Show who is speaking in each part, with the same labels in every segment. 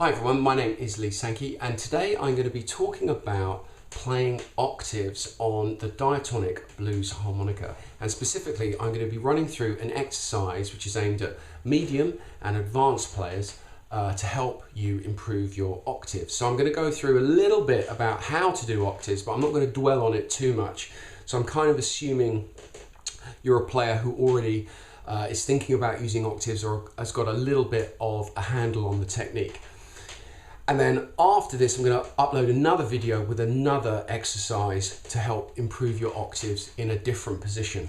Speaker 1: Hi everyone, my name is Lee Sankey and today I'm going to be talking about playing octaves on the diatonic blues harmonica, and specifically I'm going to be running through an exercise which is aimed at medium and advanced players to help you improve your octaves. So I'm going to go through a little bit about how to do octaves, but I'm not going to dwell on it too much. So I'm kind of assuming you're a player who already is thinking about using octaves or has got a little bit of a handle on the technique. And then after this, I'm going to upload another video with another exercise to help improve your octaves in a different position.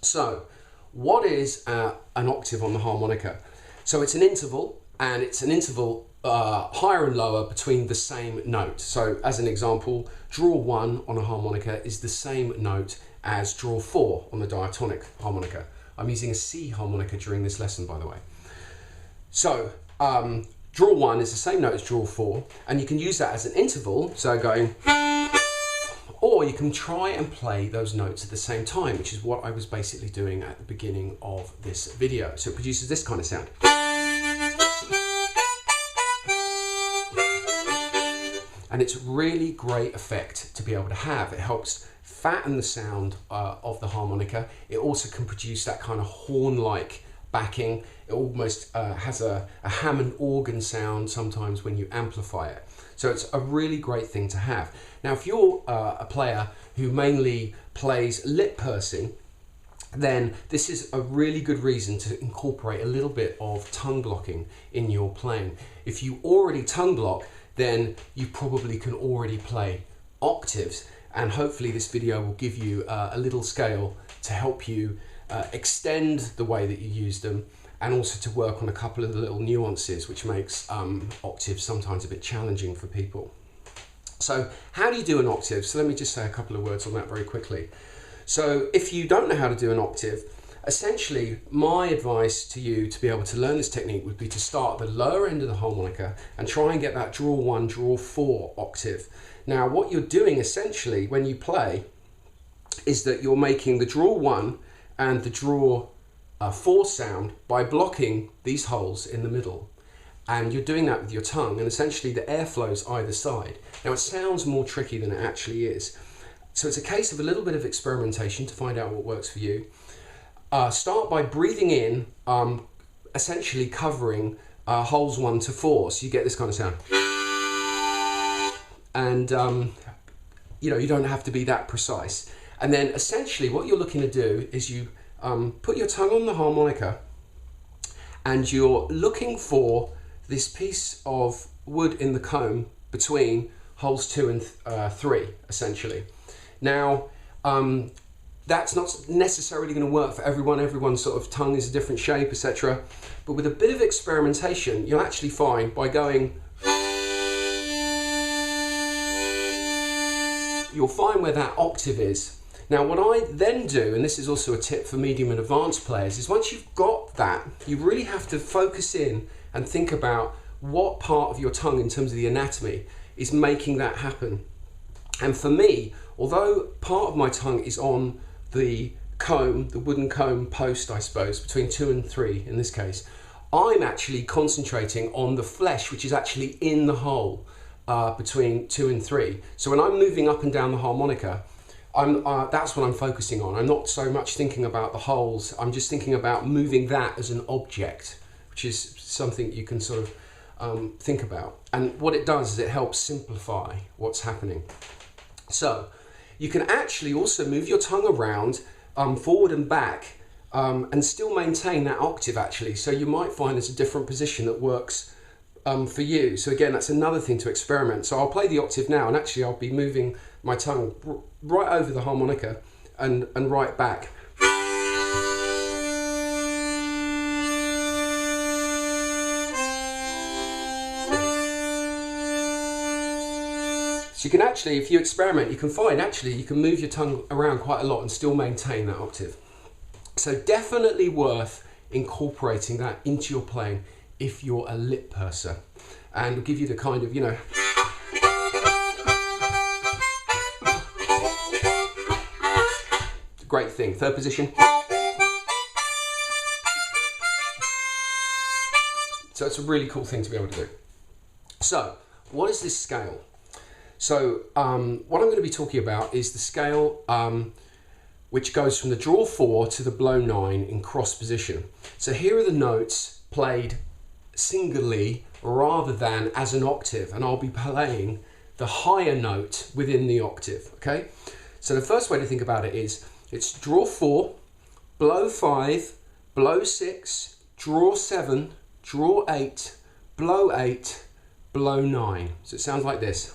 Speaker 1: So what is an octave on the harmonica? So it's an interval, and it's an interval higher and lower between the same note. So as an example, draw 1 on a harmonica is the same note as draw 4 on the diatonic harmonica. I'm using a C harmonica during this lesson, by the way. So draw 1 is the same note as draw 4, and you can use that as an interval, so going, or you can try and play those notes at the same time, which is what I was basically doing at the beginning of this video. So it produces this kind of sound. And it's really great effect to be able to have. It helps fatten the sound of the harmonica. It also can produce that kind of horn-like backing. It almost has a Hammond organ sound sometimes when you amplify it. So it's a really great thing to have. Now, if you're a player who mainly plays lip pursing, then this is a really good reason to incorporate a little bit of tongue blocking in your playing. If you already tongue block, then you probably can already play octaves, and hopefully this video will give you a little scale to help you extend the way that you use them, and also to work on a couple of the little nuances which makes octaves sometimes a bit challenging for people. So how do you do an octave? So let me just say a couple of words on that very quickly. So if you don't know how to do an octave, essentially my advice to you to be able to learn this technique would be to start at the lower end of the harmonica and try and get that draw 1, draw 4 octave. Now what you're doing essentially when you play is that you're making the draw 1 and the draw 4 sound by blocking these holes in the middle, and you're doing that with your tongue, and essentially the air flows either side. Now it sounds more tricky than it actually is, so it's a case of a little bit of experimentation to find out what works for you. Start by breathing in, essentially covering holes 1 to 4, so you get this kind of sound. And you know, you don't have to be that precise. And then essentially what you're looking to do is you put your tongue on the harmonica, and you're looking for this piece of wood in the comb between holes 2 and 3, essentially. Now, that's not necessarily going to work for everyone. Everyone's sort of tongue is a different shape, etc. But with a bit of experimentation, you'll actually find by going, you'll find where that octave is. Now what I then do, and this is also a tip for medium and advanced players, is once you've got that, you really have to focus in and think about what part of your tongue in terms of the anatomy is making that happen. And for me, although part of my tongue is on the comb, the wooden comb post, I suppose, between 2 and 3 in this case, I'm actually concentrating on the flesh which is actually in the hole between 2 and 3. So when I'm moving up and down the harmonica, that's what I'm focusing on. I'm not so much thinking about the holes, I'm just thinking about moving that as an object, which is something you can sort of think about. And what it does is it helps simplify what's happening. So you can actually also move your tongue around forward and back and still maintain that octave actually. So you might find there's a different position that works for you. So again, that's another thing to experiment. So I'll play the octave now, and actually I'll be moving my tongue right over the harmonica and right back. So you can actually, if you experiment, you can find actually you can move your tongue around quite a lot and still maintain that octave. So definitely worth incorporating that into your playing if you're a lip purser, and will give you the kind of, you know, great thing. Third position. So it's a really cool thing to be able to do. So, what is this scale? So, what I'm going to be talking about is the scale which goes from the draw 4 to the blow 9 in cross position. So here are the notes played singly rather than as an octave, and I'll be playing the higher note within the octave, okay? So the first way to think about it is, it's draw 4, blow 5, blow 6, draw 7, draw 8, blow 8, blow 9. So it sounds like this.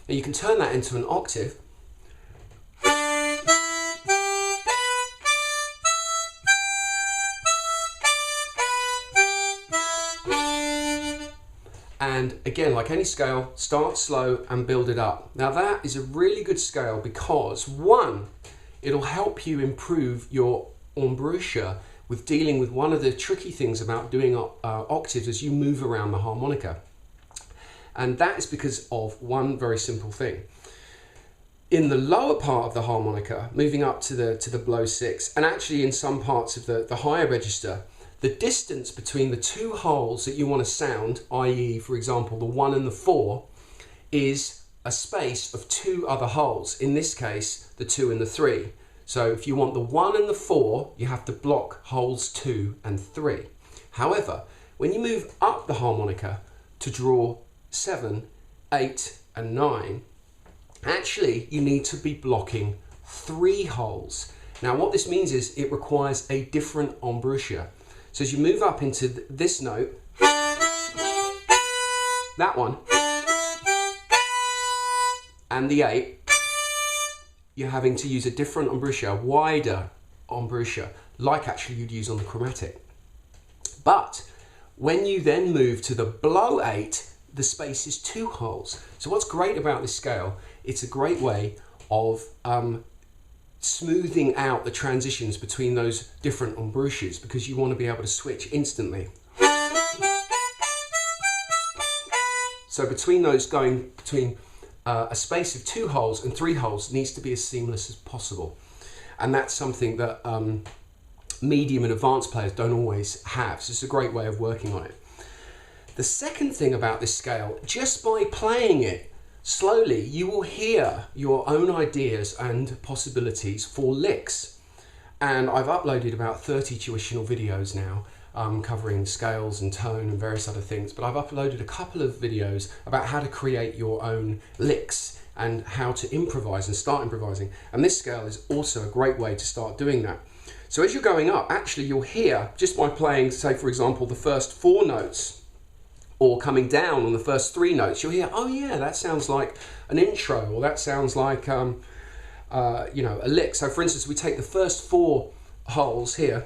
Speaker 1: And you can turn that into an octave. And again, like any scale, start slow and build it up. Now that is a really good scale because, one, it'll help you improve your embouchure with dealing with one of the tricky things about doing octaves as you move around the harmonica. And that is because of one very simple thing. In the lower part of the harmonica, moving up to the blow 6, and actually in some parts of the higher register, the distance between the two holes that you want to sound, i.e. for example the 1 and the 4, is a space of 2 other holes, in this case the 2 and the 3. So if you want the 1 and the 4, you have to block holes 2 and 3. However, when you move up the harmonica to draw 7, 8 and 9, actually you need to be blocking 3 holes. Now what this means is it requires a different embouchure. So as you move up into this note, that one, and the 8, you're having to use a different embouchure, a wider embouchure, like actually you'd use on the chromatic. But when you then move to the blow 8, the space is 2 holes. So what's great about this scale, it's a great way of smoothing out the transitions between those different embouchures, because you want to be able to switch instantly. So between those, going between a space of 2 holes and 3 holes needs to be as seamless as possible. And that's something that medium and advanced players don't always have. So it's a great way of working on it. The second thing about this scale, just by playing it slowly, you will hear your own ideas and possibilities for licks. And I've uploaded about 30 tuitional videos now covering scales and tone and various other things, but I've uploaded a couple of videos about how to create your own licks and how to improvise and start improvising. And this scale is also a great way to start doing that. So as you're going up, actually you'll hear, just by playing, say for example, the first 4 notes, or coming down on the first 3 notes, you'll hear, oh yeah, that sounds like an intro, or that sounds like you know, a lick. So for instance, we take the first 4 holes here.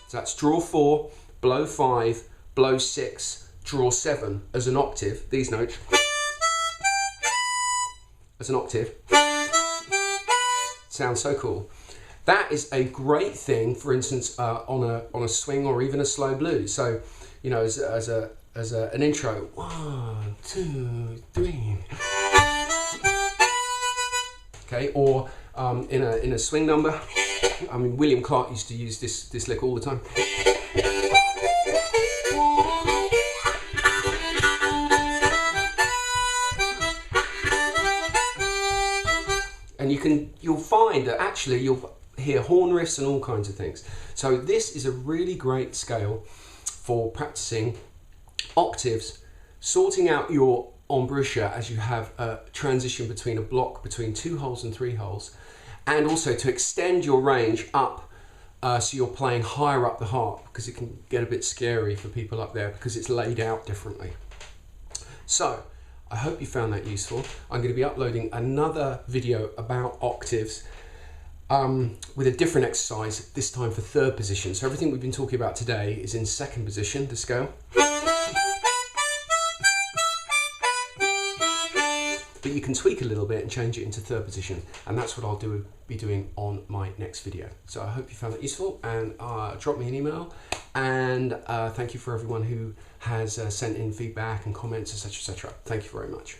Speaker 1: So that's draw 4, blow 5, blow 6, draw 7 as an octave, these notes, as an octave. Sounds so cool. That is a great thing, for instance, on a swing or even a slow blues. So, you know, as an intro, 1, 2, 3. Okay, or in a swing number. I mean, William Clark used to use this lick all the time. And you'll find that actually you'll hear horn riffs and all kinds of things. So this is a really great scale for practicing octaves, sorting out your embouchure as you have a transition between a block between 2 holes and 3 holes, and also to extend your range up so you're playing higher up the harp, because it can get a bit scary for people up there because it's laid out differently. So I hope you found that useful. I'm going to be uploading another video about octaves with a different exercise, this time for 3rd position. So everything we've been talking about today is in 2nd position, the scale. But you can tweak a little bit and change it into 3rd position, and that's what I'll be doing on my next video. So I hope you found that useful, and drop me an email, and thank you for everyone who has sent in feedback and comments, etc., etc. Thank you very much.